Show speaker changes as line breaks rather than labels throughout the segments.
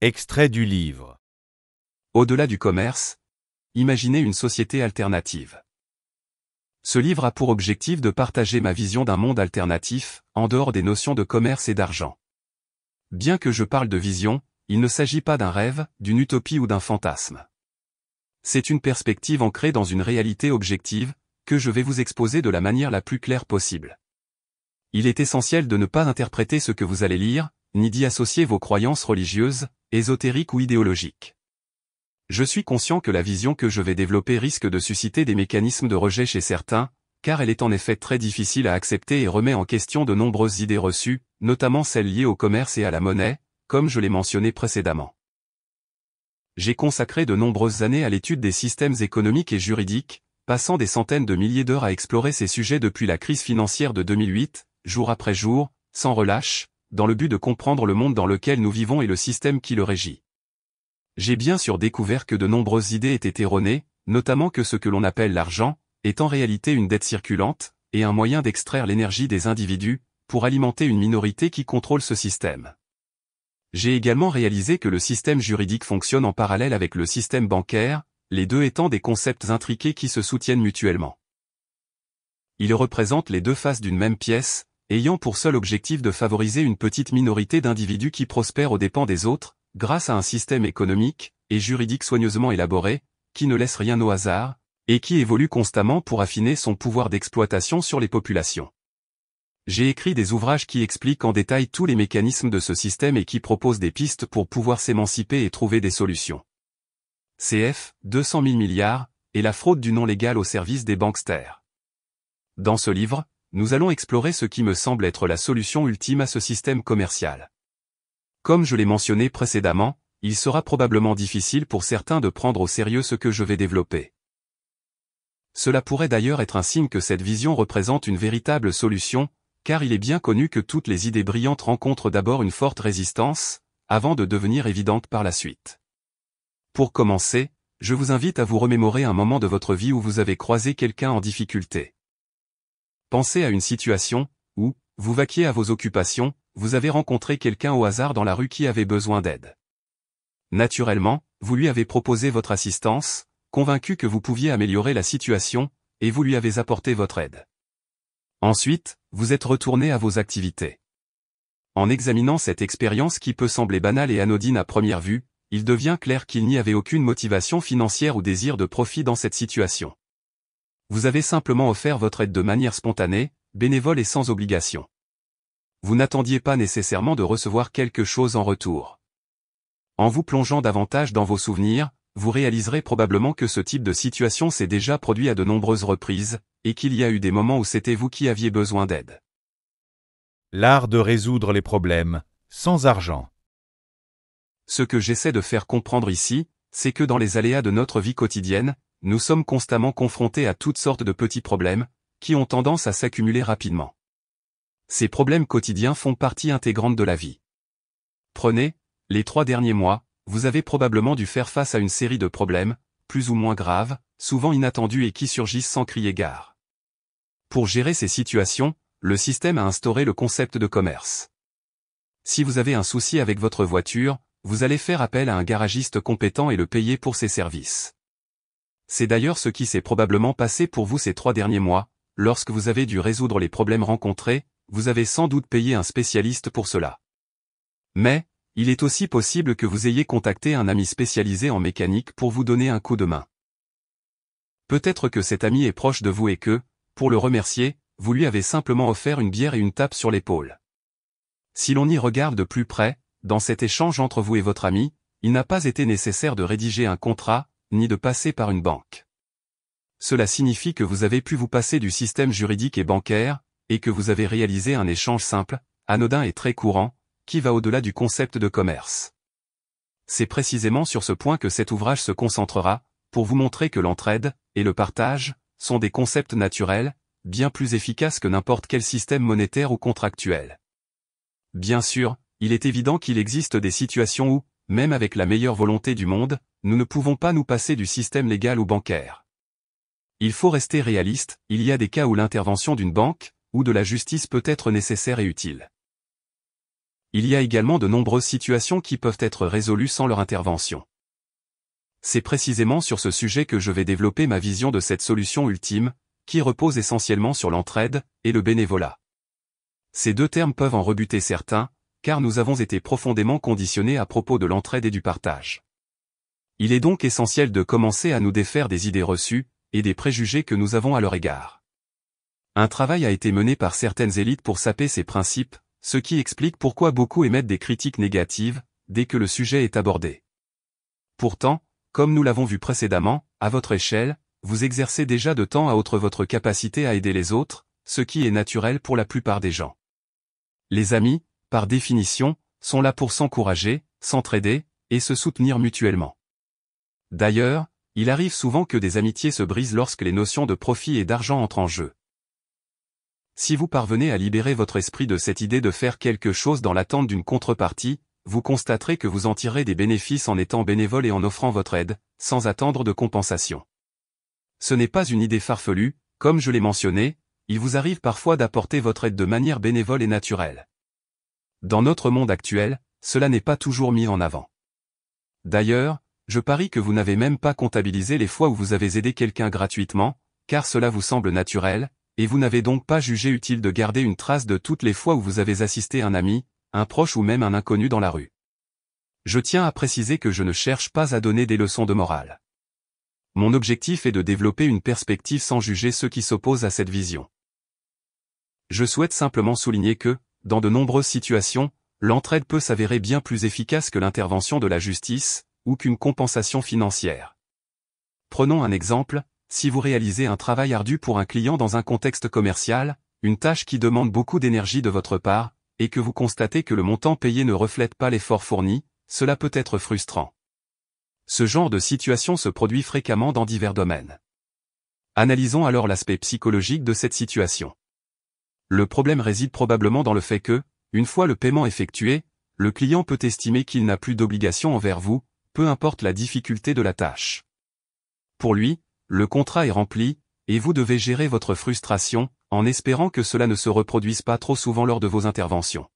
Extrait du livre.
Au-delà du commerce, imaginez une société alternative. Ce livre a pour objectif de partager ma vision d'un monde alternatif, en dehors des notions de commerce et d'argent. Bien que je parle de vision, il ne s'agit pas d'un rêve, d'une utopie ou d'un fantasme. C'est une perspective ancrée dans une réalité objective, que je vais vous exposer de la manière la plus claire possible. Il est essentiel de ne pas interpréter ce que vous allez lire, ni d'y associer vos croyances religieuses, ésotériques ou idéologiques. Je suis conscient que la vision que je vais développer risque de susciter des mécanismes de rejet chez certains, car elle est en effet très difficile à accepter et remet en question de nombreuses idées reçues, notamment celles liées au commerce et à la monnaie, comme je l'ai mentionné précédemment. J'ai consacré de nombreuses années à l'étude des systèmes économiques et juridiques, passant des centaines de milliers d'heures à explorer ces sujets depuis la crise financière de 2008, jour après jour, sans relâche, dans le but de comprendre le monde dans lequel nous vivons et le système qui le régit. J'ai bien sûr découvert que de nombreuses idées étaient erronées, notamment que ce que l'on appelle l'argent, est en réalité une dette circulante, et un moyen d'extraire l'énergie des individus, pour alimenter une minorité qui contrôle ce système. J'ai également réalisé que le système juridique fonctionne en parallèle avec le système bancaire, les deux étant des concepts intriqués qui se soutiennent mutuellement. Ils représentent les deux faces d'une même pièce, ayant pour seul objectif de favoriser une petite minorité d'individus qui prospèrent aux dépens des autres, grâce à un système économique et juridique soigneusement élaboré, qui ne laisse rien au hasard, et qui évolue constamment pour affiner son pouvoir d'exploitation sur les populations. J'ai écrit des ouvrages qui expliquent en détail tous les mécanismes de ce système et qui proposent des pistes pour pouvoir s'émanciper et trouver des solutions. CF, 200 000 milliards, et la fraude du non légal au service des banksters. Dans ce livre, nous allons explorer ce qui me semble être la solution ultime à ce système commercial. Comme je l'ai mentionné précédemment, il sera probablement difficile pour certains de prendre au sérieux ce que je vais développer. Cela pourrait d'ailleurs être un signe que cette vision représente une véritable solution, car il est bien connu que toutes les idées brillantes rencontrent d'abord une forte résistance, avant de devenir évidentes par la suite. Pour commencer, je vous invite à vous remémorer un moment de votre vie où vous avez croisé quelqu'un en difficulté. Pensez à une situation où, vous vaquiez à vos occupations, vous avez rencontré quelqu'un au hasard dans la rue qui avait besoin d'aide. Naturellement, vous lui avez proposé votre assistance, convaincu que vous pouviez améliorer la situation, et vous lui avez apporté votre aide. Ensuite, vous êtes retourné à vos activités. En examinant cette expérience qui peut sembler banale et anodine à première vue, il devient clair qu'il n'y avait aucune motivation financière ou désir de profit dans cette situation. Vous avez simplement offert votre aide de manière spontanée, bénévole et sans obligation. Vous n'attendiez pas nécessairement de recevoir quelque chose en retour. En vous plongeant davantage dans vos souvenirs, vous réaliserez probablement que ce type de situation s'est déjà produit à de nombreuses reprises, et qu'il y a eu des moments où c'était vous qui aviez besoin d'aide.
L'art de résoudre les problèmes, sans argent.
Ce que j'essaie de faire comprendre ici, c'est que dans les aléas de notre vie quotidienne, nous sommes constamment confrontés à toutes sortes de petits problèmes, qui ont tendance à s'accumuler rapidement. Ces problèmes quotidiens font partie intégrante de la vie. Prenez, les 3 derniers mois, vous avez probablement dû faire face à une série de problèmes, plus ou moins graves, souvent inattendus et qui surgissent sans crier gare. Pour gérer ces situations, le système a instauré le concept de commerce. Si vous avez un souci avec votre voiture, vous allez faire appel à un garagiste compétent et le payer pour ses services. C'est d'ailleurs ce qui s'est probablement passé pour vous ces 3 derniers mois, lorsque vous avez dû résoudre les problèmes rencontrés, vous avez sans doute payé un spécialiste pour cela. Mais, il est aussi possible que vous ayez contacté un ami spécialisé en mécanique pour vous donner un coup de main. Peut-être que cet ami est proche de vous et que, pour le remercier, vous lui avez simplement offert une bière et une tape sur l'épaule. Si l'on y regarde de plus près, dans cet échange entre vous et votre ami, il n'a pas été nécessaire de rédiger un contrat, ni de passer par une banque. Cela signifie que vous avez pu vous passer du système juridique et bancaire, et que vous avez réalisé un échange simple, anodin et très courant, qui va au-delà du concept de commerce. C'est précisément sur ce point que cet ouvrage se concentrera, pour vous montrer que l'entraide, et le partage, sont des concepts naturels, bien plus efficaces que n'importe quel système monétaire ou contractuel. Bien sûr, il est évident qu'il existe des situations où, même avec la meilleure volonté du monde, nous ne pouvons pas nous passer du système légal ou bancaire. Il faut rester réaliste, il y a des cas où l'intervention d'une banque, ou de la justice peut être nécessaire et utile. Il y a également de nombreuses situations qui peuvent être résolues sans leur intervention. C'est précisément sur ce sujet que je vais développer ma vision de cette solution ultime, qui repose essentiellement sur l'entraide et le bénévolat. Ces deux termes peuvent en rebuter certains, car nous avons été profondément conditionnés à propos de l'entraide et du partage. Il est donc essentiel de commencer à nous défaire des idées reçues, et des préjugés que nous avons à leur égard. Un travail a été mené par certaines élites pour saper ces principes, ce qui explique pourquoi beaucoup émettent des critiques négatives, dès que le sujet est abordé. Pourtant, comme nous l'avons vu précédemment, à votre échelle, vous exercez déjà de temps à autre votre capacité à aider les autres, ce qui est naturel pour la plupart des gens. Les amis, par définition, sont là pour s'encourager, s'entraider, et se soutenir mutuellement. D'ailleurs, il arrive souvent que des amitiés se brisent lorsque les notions de profit et d'argent entrent en jeu. Si vous parvenez à libérer votre esprit de cette idée de faire quelque chose dans l'attente d'une contrepartie, vous constaterez que vous en tirerez des bénéfices en étant bénévole et en offrant votre aide, sans attendre de compensation. Ce n'est pas une idée farfelue, comme je l'ai mentionné, il vous arrive parfois d'apporter votre aide de manière bénévole et naturelle. Dans notre monde actuel, cela n'est pas toujours mis en avant. D'ailleurs, je parie que vous n'avez même pas comptabilisé les fois où vous avez aidé quelqu'un gratuitement, car cela vous semble naturel, et vous n'avez donc pas jugé utile de garder une trace de toutes les fois où vous avez assisté un ami, un proche ou même un inconnu dans la rue. Je tiens à préciser que je ne cherche pas à donner des leçons de morale. Mon objectif est de développer une perspective sans juger ceux qui s'opposent à cette vision. Je souhaite simplement souligner que, dans de nombreuses situations, l'entraide peut s'avérer bien plus efficace que l'intervention de la justice, ou qu'une compensation financière. Prenons un exemple, si vous réalisez un travail ardu pour un client dans un contexte commercial, une tâche qui demande beaucoup d'énergie de votre part, et que vous constatez que le montant payé ne reflète pas l'effort fourni, cela peut être frustrant. Ce genre de situation se produit fréquemment dans divers domaines. Analysons alors l'aspect psychologique de cette situation. Le problème réside probablement dans le fait que, une fois le paiement effectué, le client peut estimer qu'il n'a plus d'obligation envers vous, peu importe la difficulté de la tâche. Pour lui, le contrat est rempli, et vous devez gérer votre frustration, en espérant que cela ne se reproduise pas trop souvent lors de vos interventions.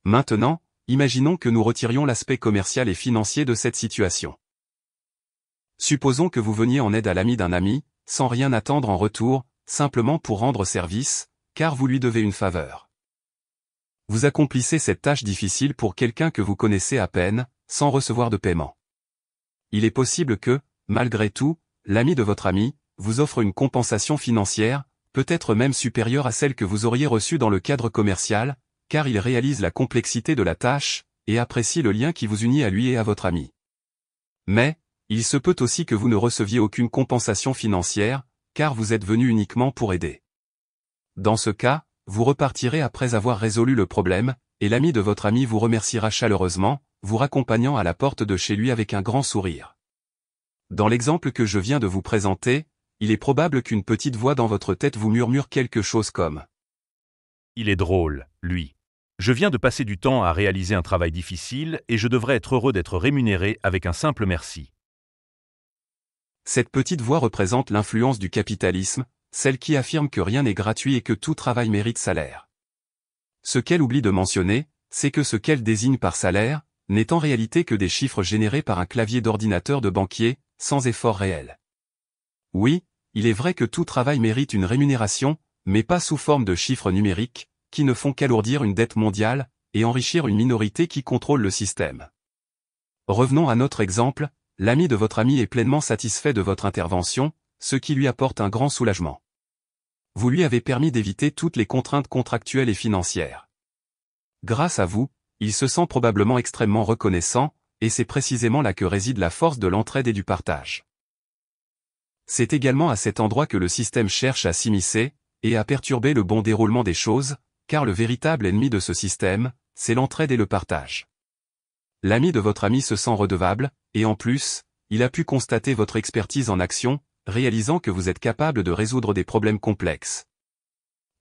Maintenant, imaginons que nous retirions l'aspect commercial et financier de cette situation. Supposons que vous veniez en aide à l'ami d'un ami, sans rien attendre en retour, simplement pour rendre service, car vous lui devez une faveur. Vous accomplissez cette tâche difficile pour quelqu'un que vous connaissez à peine, sans recevoir de paiement. Il est possible que, malgré tout, l'ami de votre ami vous offre une compensation financière, peut-être même supérieure à celle que vous auriez reçue dans le cadre commercial, car il réalise la complexité de la tâche, et apprécie le lien qui vous unit à lui et à votre ami. Mais, il se peut aussi que vous ne receviez aucune compensation financière, car vous êtes venu uniquement pour aider. Dans ce cas, vous repartirez après avoir résolu le problème, et l'ami de votre ami vous remerciera chaleureusement, vous raccompagnant à la porte de chez lui avec un grand sourire. Dans l'exemple que je viens de vous présenter, il est probable qu'une petite voix dans votre tête vous murmure quelque chose comme «
Il est drôle, lui. Je viens de passer du temps à réaliser un travail difficile et je devrais être heureux d'être rémunéré avec un simple merci. »
Cette petite voix représente l'influence du capitalisme, celle qui affirme que rien n'est gratuit et que tout travail mérite salaire. Ce qu'elle oublie de mentionner, c'est que ce qu'elle désigne par salaire, n'est en réalité que des chiffres générés par un clavier d'ordinateur de banquier, sans effort réel. Oui, il est vrai que tout travail mérite une rémunération, mais pas sous forme de chiffres numériques, qui ne font qu'alourdir une dette mondiale, et enrichir une minorité qui contrôle le système. Revenons à notre exemple, l'ami de votre ami est pleinement satisfait de votre intervention, ce qui lui apporte un grand soulagement. Vous lui avez permis d'éviter toutes les contraintes contractuelles et financières. Grâce à vous, il se sent probablement extrêmement reconnaissant, et c'est précisément là que réside la force de l'entraide et du partage. C'est également à cet endroit que le système cherche à s'immiscer, et à perturber le bon déroulement des choses, car le véritable ennemi de ce système, c'est l'entraide et le partage. L'ami de votre ami se sent redevable, et en plus, il a pu constater votre expertise en action, réalisant que vous êtes capable de résoudre des problèmes complexes.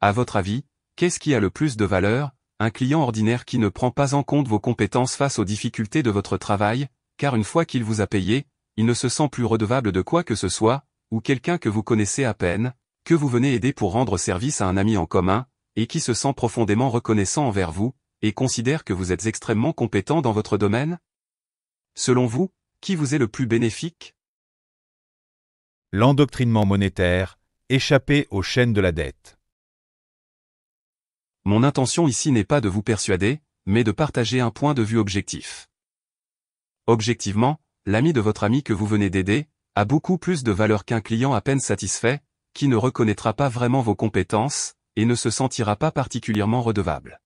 À votre avis, qu'est-ce qui a le plus de valeur, un client ordinaire qui ne prend pas en compte vos compétences face aux difficultés de votre travail, car une fois qu'il vous a payé, il ne se sent plus redevable de quoi que ce soit, ou quelqu'un que vous connaissez à peine, que vous venez aider pour rendre service à un ami en commun, et qui se sent profondément reconnaissant envers vous, et considèrent que vous êtes extrêmement compétent dans votre domaine? Selon vous, qui vous est le plus bénéfique?
L'endoctrinement monétaire, échapper aux chaînes de la dette.
Mon intention ici n'est pas de vous persuader, mais de partager un point de vue objectif. Objectivement, l'ami de votre ami que vous venez d'aider a beaucoup plus de valeur qu'un client à peine satisfait, qui ne reconnaîtra pas vraiment vos compétences, et ne se sentira pas particulièrement redevable.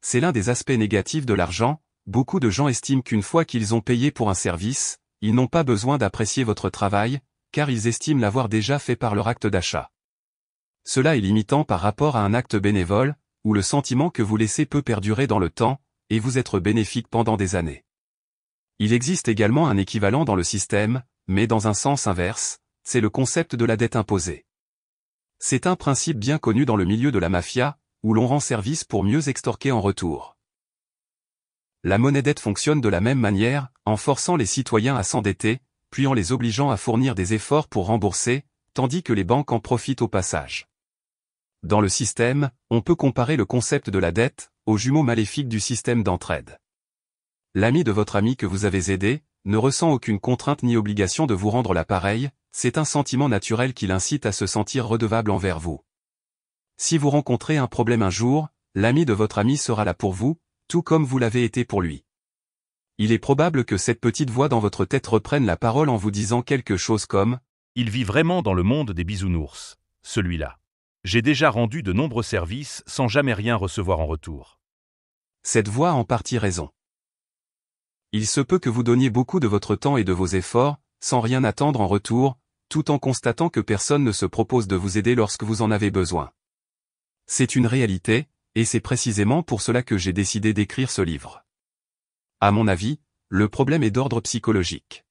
C'est l'un des aspects négatifs de l'argent. Beaucoup de gens estiment qu'une fois qu'ils ont payé pour un service, ils n'ont pas besoin d'apprécier votre travail, car ils estiment l'avoir déjà fait par leur acte d'achat. Cela est limitant par rapport à un acte bénévole, où le sentiment que vous laissez peut perdurer dans le temps, et vous être bénéfique pendant des années. Il existe également un équivalent dans le système, mais dans un sens inverse, c'est le concept de la dette imposée. C'est un principe bien connu dans le milieu de la mafia, où l'on rend service pour mieux extorquer en retour. La monnaie dette fonctionne de la même manière, en forçant les citoyens à s'endetter, puis en les obligeant à fournir des efforts pour rembourser, tandis que les banques en profitent au passage. Dans le système, on peut comparer le concept de la dette au jumeau maléfique du système d'entraide. L'ami de votre ami que vous avez aidé ne ressent aucune contrainte ni obligation de vous rendre l'appareil, c'est un sentiment naturel qui l'incite à se sentir redevable envers vous. Si vous rencontrez un problème un jour, l'ami de votre ami sera là pour vous, tout comme vous l'avez été pour lui. Il est probable que cette petite voix dans votre tête reprenne la parole en vous disant quelque chose comme
« Il vit vraiment dans le monde des bisounours, celui-là. J'ai déjà rendu de nombreux services sans jamais rien recevoir en retour. »
Cette voix a en partie raison. Il se peut que vous donniez beaucoup de votre temps et de vos efforts, sans rien attendre en retour, tout en constatant que personne ne se propose de vous aider lorsque vous en avez besoin. C'est une réalité, et c'est précisément pour cela que j'ai décidé d'écrire ce livre. À mon avis, le problème est d'ordre psychologique.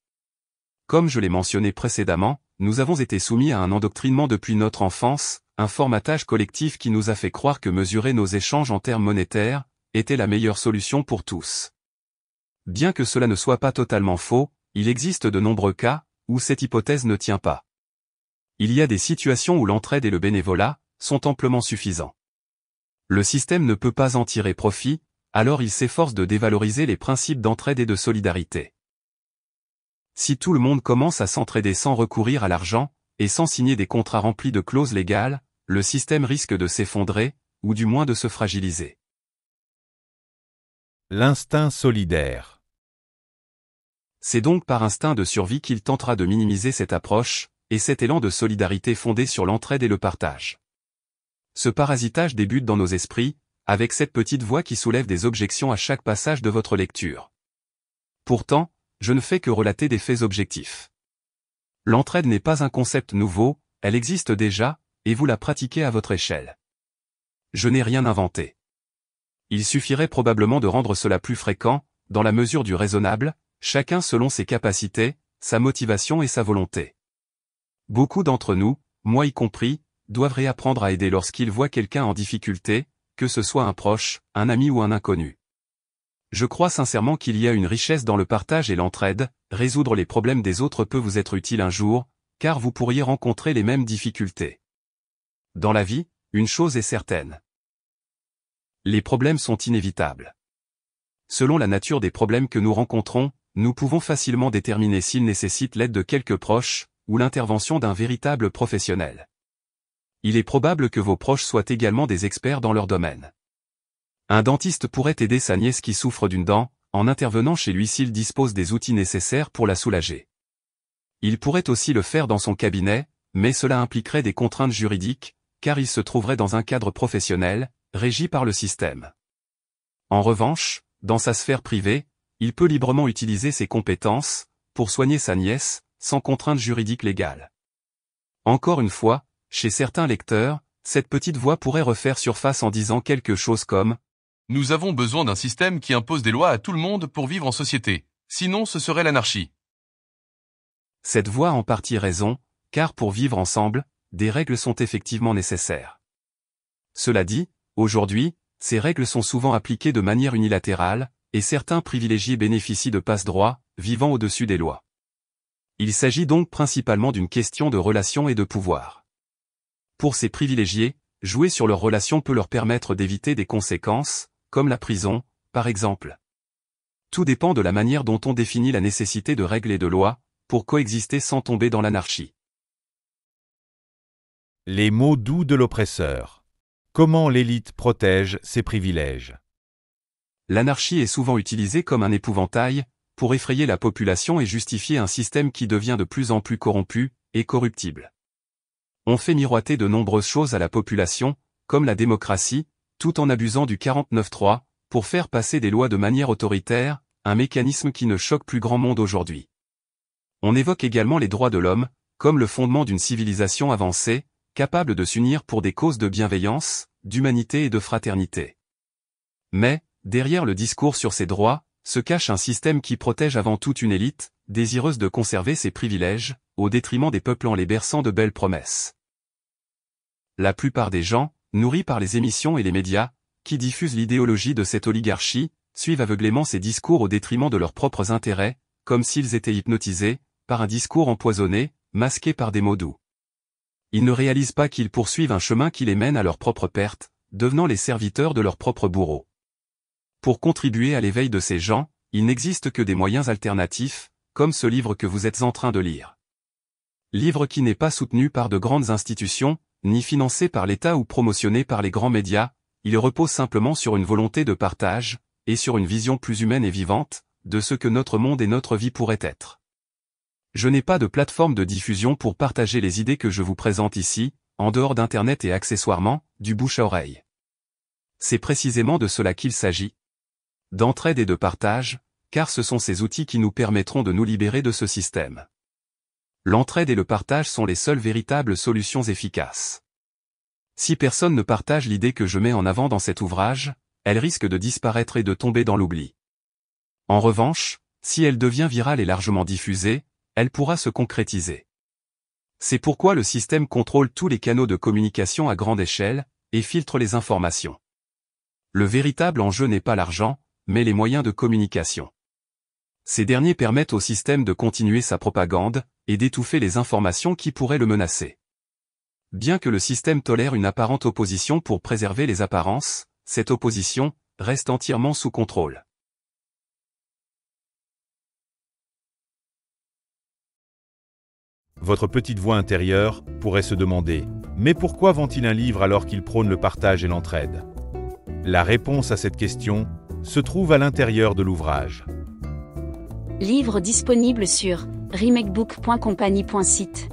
Comme je l'ai mentionné précédemment, nous avons été soumis à un endoctrinement depuis notre enfance, un formatage collectif qui nous a fait croire que mesurer nos échanges en termes monétaires était la meilleure solution pour tous. Bien que cela ne soit pas totalement faux, il existe de nombreux cas où cette hypothèse ne tient pas. Il y a des situations où l'entraide et le bénévolat sont amplement suffisants. Le système ne peut pas en tirer profit, alors il s'efforce de dévaloriser les principes d'entraide et de solidarité. Si tout le monde commence à s'entraider sans recourir à l'argent, et sans signer des contrats remplis de clauses légales, le système risque de s'effondrer, ou du moins de se fragiliser.
L'instinct solidaire.
C'est donc par instinct de survie qu'il tentera de minimiser cette approche, et cet élan de solidarité fondé sur l'entraide et le partage. Ce parasitage débute dans nos esprits, avec cette petite voix qui soulève des objections à chaque passage de votre lecture. Pourtant, je ne fais que relater des faits objectifs. L'entraide n'est pas un concept nouveau, elle existe déjà, et vous la pratiquez à votre échelle. Je n'ai rien inventé. Il suffirait probablement de rendre cela plus fréquent, dans la mesure du raisonnable, chacun selon ses capacités, sa motivation et sa volonté. Beaucoup d'entre nous, moi y compris, doivent réapprendre à aider lorsqu'ils voient quelqu'un en difficulté, que ce soit un proche, un ami ou un inconnu. Je crois sincèrement qu'il y a une richesse dans le partage et l'entraide, résoudre les problèmes des autres peut vous être utile un jour, car vous pourriez rencontrer les mêmes difficultés. Dans la vie, une chose est certaine. Les problèmes sont inévitables. Selon la nature des problèmes que nous rencontrons, nous pouvons facilement déterminer s'ils nécessitent l'aide de quelques proches, ou l'intervention d'un véritable professionnel. Il est probable que vos proches soient également des experts dans leur domaine. Un dentiste pourrait aider sa nièce qui souffre d'une dent, en intervenant chez lui s'il dispose des outils nécessaires pour la soulager. Il pourrait aussi le faire dans son cabinet, mais cela impliquerait des contraintes juridiques, car il se trouverait dans un cadre professionnel, régi par le système. En revanche, dans sa sphère privée, il peut librement utiliser ses compétences, pour soigner sa nièce, sans contrainte juridique légale. Encore une fois, chez certains lecteurs, cette petite voix pourrait refaire surface en disant quelque chose comme «
Nous avons besoin d'un système qui impose des lois à tout le monde pour vivre en société, sinon ce serait l'anarchie. »
Cette voix a en partie raison, car pour vivre ensemble, des règles sont effectivement nécessaires. Cela dit, aujourd'hui, ces règles sont souvent appliquées de manière unilatérale, et certains privilégiés bénéficient de passe-droits, vivant au-dessus des lois. Il s'agit donc principalement d'une question de relations et de pouvoir. Pour ces privilégiés, jouer sur leurs relations peut leur permettre d'éviter des conséquences, comme la prison, par exemple. Tout dépend de la manière dont on définit la nécessité de règles et de lois, pour coexister sans tomber dans l'anarchie.
Les mots doux de l'oppresseur. Comment l'élite protège ses privilèges?
L'anarchie est souvent utilisée comme un épouvantail, pour effrayer la population et justifier un système qui devient de plus en plus corrompu et corruptible. On fait miroiter de nombreuses choses à la population, comme la démocratie, tout en abusant du 49.3, pour faire passer des lois de manière autoritaire, un mécanisme qui ne choque plus grand monde aujourd'hui. On évoque également les droits de l'homme, comme le fondement d'une civilisation avancée, capable de s'unir pour des causes de bienveillance, d'humanité et de fraternité. Mais, derrière le discours sur ces droits, se cache un système qui protège avant tout une élite, désireuse de conserver ses privilèges, au détriment des peuples en les berçant de belles promesses. La plupart des gens, nourris par les émissions et les médias, qui diffusent l'idéologie de cette oligarchie, suivent aveuglément ces discours au détriment de leurs propres intérêts, comme s'ils étaient hypnotisés, par un discours empoisonné, masqué par des mots doux. Ils ne réalisent pas qu'ils poursuivent un chemin qui les mène à leur propre perte, devenant les serviteurs de leurs propres bourreaux. Pour contribuer à l'éveil de ces gens, il n'existe que des moyens alternatifs, comme ce livre que vous êtes en train de lire. Livre qui n'est pas soutenu par de grandes institutions, ni financé par l'État ou promotionné par les grands médias, il repose simplement sur une volonté de partage, et sur une vision plus humaine et vivante, de ce que notre monde et notre vie pourraient être. Je n'ai pas de plateforme de diffusion pour partager les idées que je vous présente ici, en dehors d'Internet et accessoirement, du bouche à oreille. C'est précisément de cela qu'il s'agit. D'entraide et de partage, car ce sont ces outils qui nous permettront de nous libérer de ce système. L'entraide et le partage sont les seules véritables solutions efficaces. Si personne ne partage l'idée que je mets en avant dans cet ouvrage, elle risque de disparaître et de tomber dans l'oubli. En revanche, si elle devient virale et largement diffusée, elle pourra se concrétiser. C'est pourquoi le système contrôle tous les canaux de communication à grande échelle, et filtre les informations. Le véritable enjeu n'est pas l'argent, mais les moyens de communication. Ces derniers permettent au système de continuer sa propagande, et d'étouffer les informations qui pourraient le menacer. Bien que le système tolère une apparente opposition pour préserver les apparences, cette opposition reste entièrement sous contrôle.
Votre petite voix intérieure pourrait se demander « Mais pourquoi vend-il un livre alors qu'il prône le partage et l'entraide ?» La réponse à cette question se trouve à l'intérieur de l'ouvrage.
Livre disponible sur remakebook.company.site.